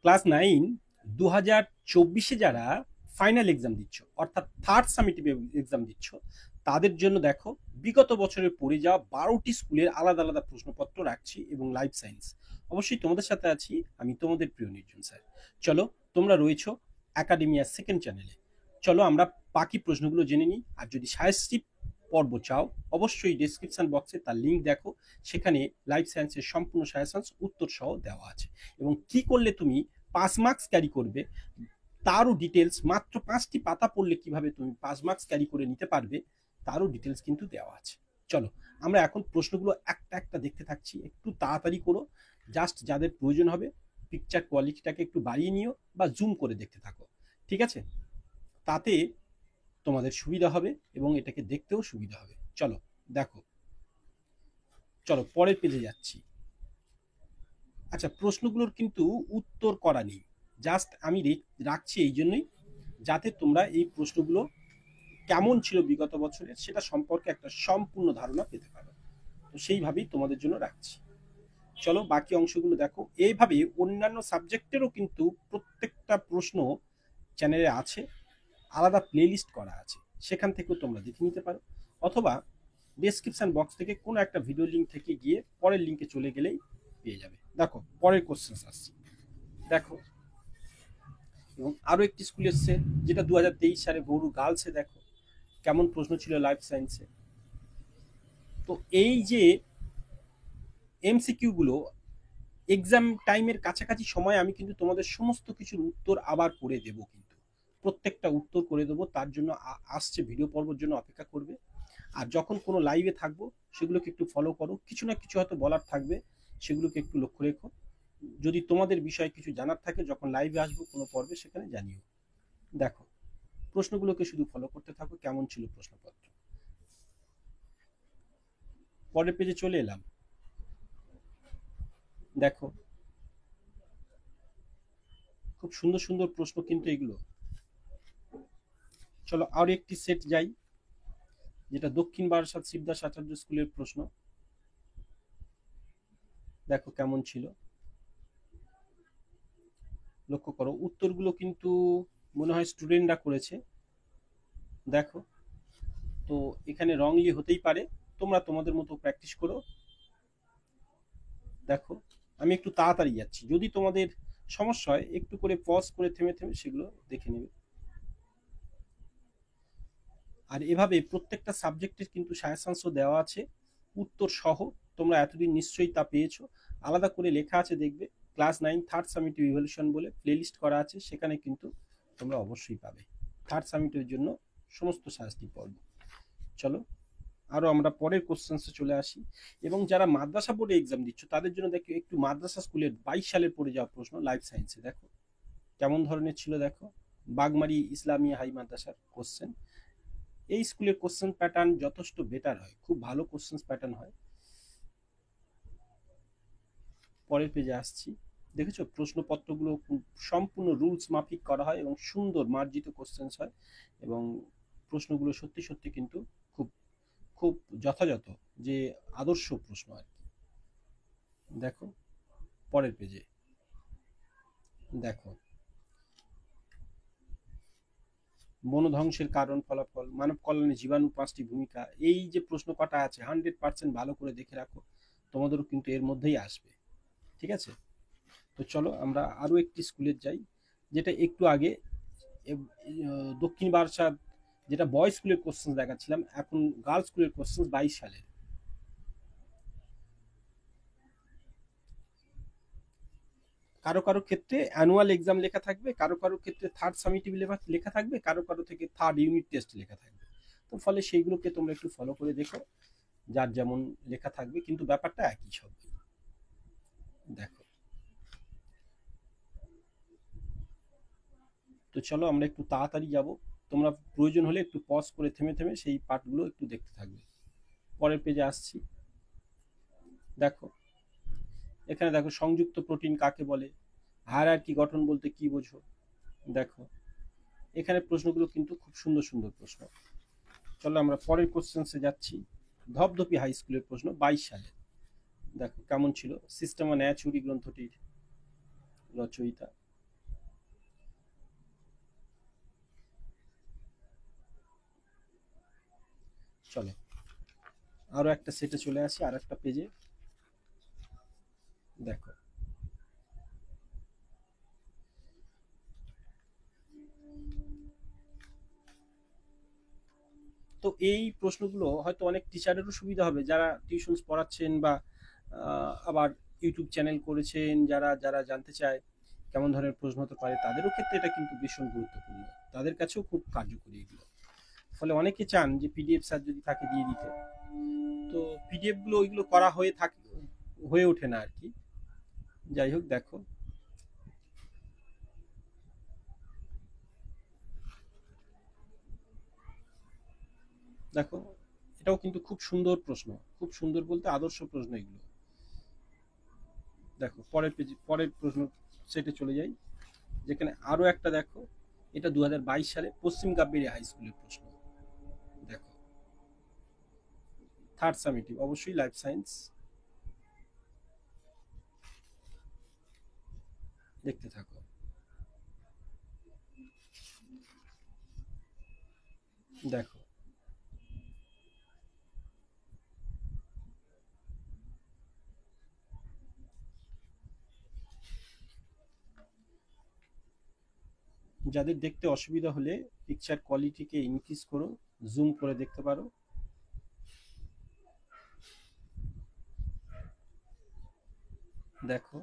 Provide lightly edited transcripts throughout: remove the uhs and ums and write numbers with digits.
Class 9 2024-এ যারা final exam দিচ্ছ, অর্থাৎ থার্ড সামিটিভ এক্সাম দিচ্ছ, তাদের জন্য দেখো বিগত বছরে পড়ে যাওয়া 12টি স্কুলের আলাদা আলাদা প্রশ্নপত্র রাখছি এবং লাইফ সায়েন্স। অবশ্যই তোমাদের সাথে আছি আমি, তোমাদের প্রিয় নির্জন স্যার। চলো, তোমরা রয়েছো একাডেমিয়া সেকেন্ড চ্যানেলে। চলো আমরা বাকি প্রশ্নগুলো জেনে নিই। আর যদি সাজেস্টিভ পর্ব চাও, অবশ্যই ডেসক্রিপশন বক্সে তার লিঙ্ক দেখো, সেখানে লাইফ সায়েন্সের সম্পূর্ণ সাজেশনস উত্তর সহ দেওয়া আছে। এবং কি করলে তুমি 5 মার্কস ক্যারি করবে তারও ডিটেলস, মাত্র 5টি পাতা পড়লে কিভাবে তুমি 5 মার্কস ক্যারি করে নিতে পারবে তারও ডিটেলস কিন্তু দেওয়া আছে। চলো আমরা এখন প্রশ্নগুলো একটা একটা দেখতে থাকছি, একটু তাড়াতাড়ি করো। জাস্ট যাদের প্রয়োজন হবে পিকচার কোয়ালিটিটাকে একটু বাড়িয়ে নিও বা জুম করে দেখতে থাকো, ঠিক আছে? তাতে তোমাদের সুবিধা হবে এবং এটাকে দেখতেও সুবিধা হবে। চলো দেখো, চলো পরের পেজে যাচ্ছি। আচ্ছা, প্রশ্নগুলোর কিন্তু উত্তর করা নেই, জাস্ট আমি রাখছি এই জন্যই যাতে তোমরা এই প্রশ্নগুলো কেমন ছিল বিগত বছরের সেটা সম্পর্কে একটা সম্পূর্ণ ধারণা পেতে পারো। তো সেইভাবেই তোমাদের জন্য রাখছি। চলো বাকি অংশগুলো দেখো। এইভাবে অন্যান্য সাবজেক্টেরও কিন্তু প্রত্যেকটা প্রশ্ন চ্যানেলে আছে, আলাদা প্লেলিস্ট করা আছে, সেখান থেকেও তোমরা দেখে নিতে পারো, অথবা ডেসক্রিপশন বক্স থেকে কোনো একটা ভিডিও লিঙ্ক থেকে গিয়ে পরের লিঙ্কে চলে গেলেই পেয়ে যাবে। দেখো পরের কোশ্চেন আসছে, দেখো। এবং আরও একটি স্কুল এসছে যেটা 2023 সালে গৌরু গার্লসে, দেখো কেমন প্রশ্ন ছিল লাইফ সায়েন্সে। তো এই যে এমসিকিউগুলো এক্সাম টাইমের কাছাকাছি সময় আমি কিন্তু তোমাদের সমস্ত কিছুর উত্তর আবার করে দেব, কিন্তু প্রত্যেকটা উত্তর করে দেবো। তার জন্য আসছে ভিডিও পর্বের জন্য অপেক্ষা করবে। আর যখন কোনো লাইভে থাকবো সেগুলোকে একটু ফলো করো, কিছু না কিছু হয়তো বলার থাকবে, সেগুলোকে একটু লক্ষ্য রেখো। যদি তোমাদের বিষয়ে কিছু জানার থাকে যখন লাইভে আসবো কোনো পর্বে সেখানে জানিও। দেখো প্রশ্নগুলোকে শুধু ফলো করতে থাকো, কেমন ছিল প্রশ্নপত্র। পরের পেজে চলে এলাম, দেখো খুব সুন্দর সুন্দর প্রশ্ন কিন্তু এগুলো। চলো আর একটি সেট যাই, যেটা দক্ষিণ বারাসাত শিবদাস আচার্য স্কুলের প্রশ্ন। দেখো কেমন ছিল, লক্ষ্য করো উত্তরগুলো কিন্তু মনে হয় স্টুডেন্টরা করেছে। দেখো, তো এখানে রংলি হতেই পারে, তোমরা তোমাদের মতো প্র্যাকটিস করো। দেখো আমি একটু তাড়াতাড়ি যাচ্ছি, যদি তোমাদের সমস্যা হয় একটু করে পজ করে থেমে থেমে সেগুলো দেখে নেবে। আর এভাবে প্রত্যেকটা সাবজেক্টের কিন্তু সাজেশনসও দেওয়া আছে উত্তর সহ। তোমরা এতদিন নিশ্চয়ই তা পেয়েছো, আলাদা করে লেখা আছে দেখবে, ক্লাস 9 থার্ড সামিটিভ ইভ্যালুয়েশন বলে প্লেলিস্ট করা আছে, সেখানে কিন্তু তোমরা অবশ্যই পাবে থার্ড সামিটিভের জন্য সমস্ত সাজেস্টিভ পর্ব। চলো আরও আমরা পরের কোশ্চেন্সে চলে আসি। এবং যারা মাদ্রাসা বোর্ডে এক্সাম দিচ্ছ তাদের জন্য দেখো একটু মাদ্রাসা স্কুলের 22 সালের পড়ে যাওয়া প্রশ্ন লাইফ সায়েন্সে। দেখো কেমন ধরনের ছিল, দেখো বাগমারি ইসলামিয়া হাই মাদ্রাসার কোশ্চেন। এই স্কুলের কোশ্চেন প্যাটার্ন যথেষ্ট বেটার হয়, খুব ভালো কোশ্চেন প্যাটার্ন হয়। পরের পেজে আসছি, দেখেছো প্রশ্নপত্রগুলো সম্পূর্ণ রুলস মাফিক করা হয় এবং সুন্দর মার্জিত কোশ্চেন্স হয়, এবং প্রশ্নগুলো সত্যি সত্যি কিন্তু খুব খুব যথাযথ, যে আদর্শ প্রশ্ন আর কি। দেখো পরের পেজে, দেখো বনধ্বংসের কারণ ফলাফল, মানব কল্যাণে জীবাণু 5টি ভূমিকা, এই যে প্রশ্ন কটা আছে 100% ভালো করে দেখে রাখো, তোমাদেরও কিন্তু এর মধ্যেই আসবে, ঠিক আছে? তো চলো আমরা আরও একটি স্কুলের যাই, যেটা একটু আগে দক্ষিণ বারাসাত যেটা বয়েজ স্কুলের কোশ্চেন দেখাচ্ছিলাম, এখন গার্লস স্কুলের কোশ্চেন 22 সালের। কারো কারো ক্ষেত্রে অ্যানুয়াল এক্সাম লেখা থাকবে, কারো কারো ক্ষেত্রে থার্ড সামিটিভ লেখা থাকবে, কারো কারো থেকে থার্ড ইউনিট টেস্ট লেখা থাকবে। তো ফলে সেইগুলোকে তোমরা একটু ফলো করে দেখো, যার যেমন লেখা থাকবে কিন্তু ব্যাপারটা একই সব। দেখো, তো চলো আমরা একটু তাড়াতাড়ি যাব, তোমরা প্রয়োজন হলে একটু পজ করে থেমে থেমে সেই পার্টগুলো একটু দেখতে থাকবে। পরের পেজে আসছি, দেখো এখানে দেখো সংযুক্ত প্রোটিন কাকে বলে, হায়ারার্কি গঠন বলতে কি বোঝো। দেখো এখানে প্রশ্নগুলো কিন্তু খুব সুন্দর সুন্দর প্রশ্ন। চলো আমরা পরের কোশ্চেন্সে যাচ্ছি, ধপধপি হাই স্কুলের প্রশ্ন 22 সালে। দেখো কেমন ছিল, সিস্টেমা ন্যাচুরি গ্রন্থটির রচয়িতা। চলো আরো একটা সেটে চলে আসি, আর একটা পেজে। দেখো তো এই প্রশ্নগুলো হয়তো অনেক টিচারেরও সুবিধা হবে, যারা টিউশনস পড়াচ্ছেন বা আবার ইউটিউব চ্যানেল করেছেন, যারা যারা জানতে চায় কেমন ধরনের প্রশ্ন হতে পারে, তাদেরও ক্ষেত্রে এটা কিন্তু ভীষণ গুরুত্বপূর্ণ, তাদের কাছেও খুব কার্যকরী এগুলো। ফলে অনেকে চান যে পিডিএফ স্যার যদি তাকে দিয়ে দিতে, তো পিডিএফ গুলো ওইগুলো করা হয়ে ওঠে না আর কি। যাই হোক, দেখো দেখো এটাও কিন্তু খুব সুন্দর প্রশ্ন, খুব সুন্দর বলতে আদর্শ প্রশ্ন এগুলো। দেখো পরের পেজে, পরের প্রশ্ন সেটে চলে যাই, যেখানে আরো একটা দেখো, এটা 2022 সালে পশ্চিম গাব্বেরিয়া হাই স্কুলের প্রশ্ন। দেখো থার্ড সামেটিভ, অবশ্যই লাইফ সায়েন্স। দেখতে থাকো। দেখো যাদের দেখতে অসুবিধা হলে পিকচার কোয়ালিটিকে ইনক্রিজ করো, জুম করে দেখতে পারো। দেখো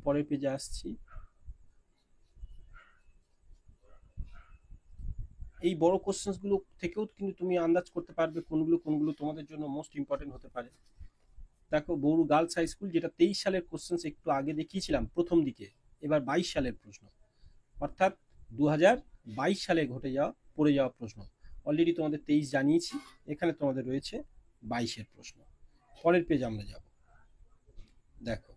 পরের পেজে আসছি। এই বড় কোশ্চেন্স গুলো থেকেও কিন্তু তুমি আন্দাজ করতে পারবে কোনগুলো কোনগুলো তোমাদের জন্য মোস্ট ইম্পর্টেন্ট হতে পারে। দেখো বড়ু গার্লস হাই স্কুল, যেটা 23 সালের কোশ্চেন্স একটু আগে দেখিয়েছিলাম প্রথম দিকে, এবার 22 সালের প্রশ্ন, অর্থাৎ 2022 সালে ঘটে যাওয়া পড়ে যাওয়া প্রশ্ন। অলরেডি তোমাদের 23 জানিয়েছি, এখানে তোমাদের রয়েছে 22-এর প্রশ্ন। পরের পেজ আমরা যাব। দেখো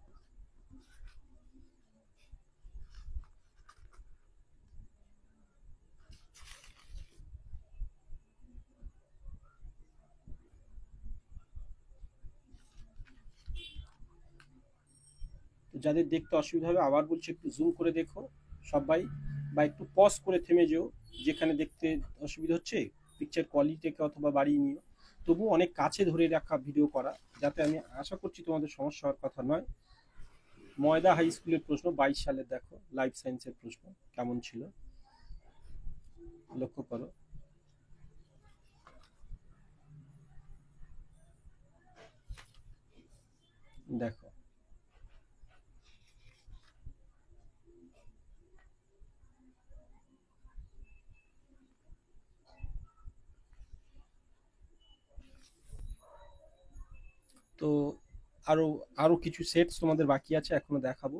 তো যাদের দেখতে অসুবিধা হবে আবার বলছি, একটু জুম করে দেখো সবাই, বা একটু পজ করে থেমে যেও, যেখানে দেখতে অসুবিধা হচ্ছে পিকচার কোয়ালিটিকে অথবা বাড়িয়ে নিও। তবু অনেক কাছে ধরে রাখা ভিডিও করা, যাতে আমি আশা করছি তোমাদের সমস্যা হওয়ার কথা নয়। ময়দা হাই স্কুলের প্রশ্ন 22 সালের, দেখো লাইফ সায়েন্সের প্রশ্ন কেমন ছিল লক্ষ্য করো। দেখো তো আরো আরো কিছু সেটস তোমাদের বাকি আছে এখনো দেখাবো,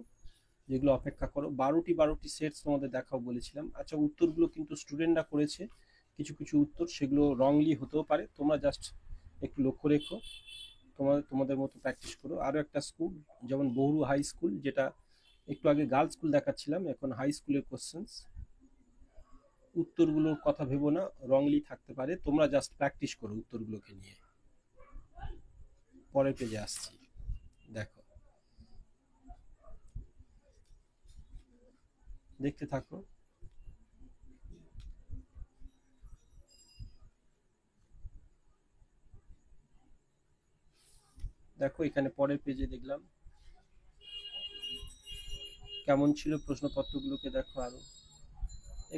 যেগুলো অপেক্ষা করো। 12টি সেটস তোমাদের দেখাও বলেছিলাম। আচ্ছা উত্তরগুলো কিন্তু স্টুডেন্টরা করেছে, কিছু কিছু উত্তর সেগুলো রংলি হতেও পারে, তোমরা জাস্ট একটু লক্ষ্য রেখো, তোমাদের মতো প্র্যাকটিস করো। আরো একটা স্কুল যেমন বহরু হাই স্কুল, যেটা একটু আগে গার্লস স্কুল দেখাচ্ছিলাম, এখন হাই স্কুলের কোশ্চেন্স। উত্তরগুলোর কথা ভেবো না, রংলি থাকতে পারে, তোমরা জাস্ট প্র্যাকটিস করো উত্তরগুলোকে নিয়ে। পরের পেজে আসছি। দেখো দেখতে থাকো। দেখো এখানে পরের পেজে দেখলাম কেমন ছিল প্রশ্নপত্রগুলোকে, দেখো আরো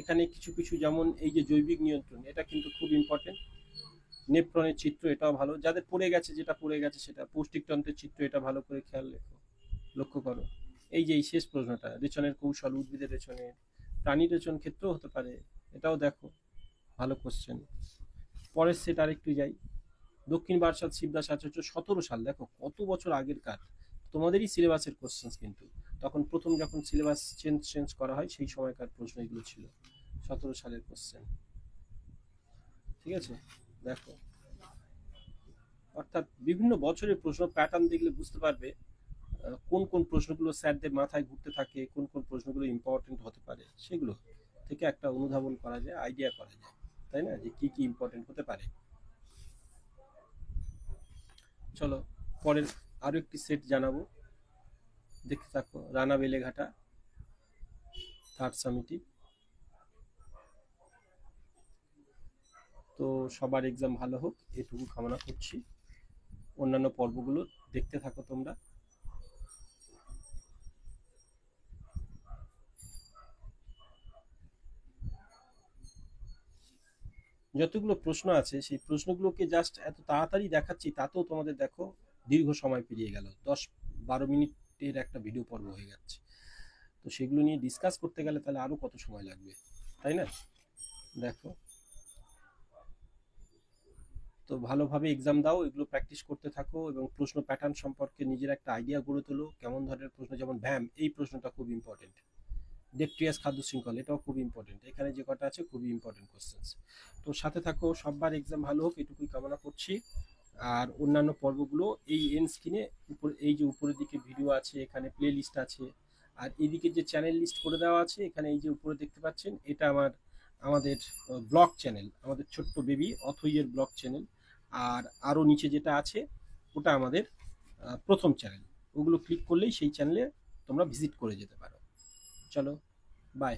এখানে কিছু কিছু, যেমন এই যে জৈবিক নিয়ন্ত্রণ, এটা কিন্তু খুব ইম্পর্টেন্ট। নেপ্রনের চিত্র, এটাও ভালো, যাদের পড়ে গেছে, যেটা পড়ে গেছে সেটা। পৌষ্টিকতন্ত্রের চিত্র, এটা ভালো করে খেয়াল রেখো, লক্ষ্য করো। এই যে এই শেষ প্রশ্নটা, রেচনের কৌশল, উদ্ভিদের রেচনের, প্রাণী রেচন ক্ষেত্রেও হতে পারে, এটাও দেখো, ভালো কোশ্চেন। পরের সেট আরেকটু যাই। দক্ষিণ বারাসাত শিবদাস আচার্য 17 সাল, দেখো কত বছর আগের কাজ, তোমাদেরই সিলেবাসের কোশ্চেন কিন্তু। তখন প্রথম যখন সিলেবাস চেঞ্জ চেঞ্জ করা হয় সেই সময়কার প্রশ্ন এগুলো ছিল, 17 সালের কোশ্চেন। ঠিক আছে, দেখো অর্থাৎ বিভিন্ন বছরের প্রশ্ন প্যাটার্ন দেখলে বুঝতে পারবে কোন কোন প্রশ্নগুলো স্যারদের মাথায় ঘুরতে থাকে, কোন কোন প্রশ্নগুলো ইম্পর্টেন্ট হতে পারে, সেগুলো থেকে একটা অনুধাবন করা যায়, আইডিয়া করা যায়, তাই না, যে কি কি ইম্পর্টেন্ট হতে পারে। চলো পরের আরো একটি সেট জানাবো, দেখতে থাকো। রানা বেলেঘাটা থার্ড সামিটি। তো সবার এক্সাম ভালো হোক এটুকু কামনা করছি। অন্যান্য পর্বগুলো দেখতে থাকো তোমরা। যতগুলো প্রশ্ন আছে সেই প্রশ্নগুলোকে জাস্ট এত তাড়াতাড়ি দেখাচ্ছি, তাতেও তোমাদের দেখো দীর্ঘ সময় পেরিয়ে গেল, 10-12 মিনিটের একটা ভিডিও পর্ব হয়ে যাচ্ছে। তো সেগুলো নিয়ে ডিসকাস করতে গেলে তাহলে আরো কত সময় লাগবে, তাই না? দেখো, তো ভালোভাবে এক্সাম দাও, এগুলো প্র্যাকটিস করতে থাকো এবং প্রশ্ন প্যাটার্ন সম্পর্কে নিজের একটা আইডিয়া গড়ে তোলো। কেমন ধরনের প্রশ্ন, যেমন ভ্যাম, এই প্রশ্নটা খুব ইম্পর্টেন্ট। ডেট্রিয়াস খাদ্য শৃঙ্খল, এটাও খুব ইম্পর্টেন্ট। এখানে যে কটা আছে খুবই ইম্পর্টেন্ট কোশ্চেন্স। তো সাথে থাকো, সববার এক্সাম ভালো হোক এটুকুই কামনা করছি। আর অন্যান্য পর্বগুলো এই এন স্ক্রিনে উপর, এই যে উপরের দিকে ভিডিও আছে, এখানে প্লে লিস্ট আছে। আর এদিকে যে চ্যানেল লিস্ট করে দেওয়া আছে এখানে, এই যে উপরে দেখতে পাচ্ছেন, এটা আমাদের ব্লগ চ্যানেল, আমাদের ছোট্ট বেবি অথইয়ের ব্লগ চ্যানেল। আর আরও নিচে যেটা আছে ওটা আমাদের প্রথম চ্যানেল। ওগুলো ক্লিক করলেই সেই চ্যানেলে তোমরা ভিজিট করে যেতে পারো। চলো, বাই।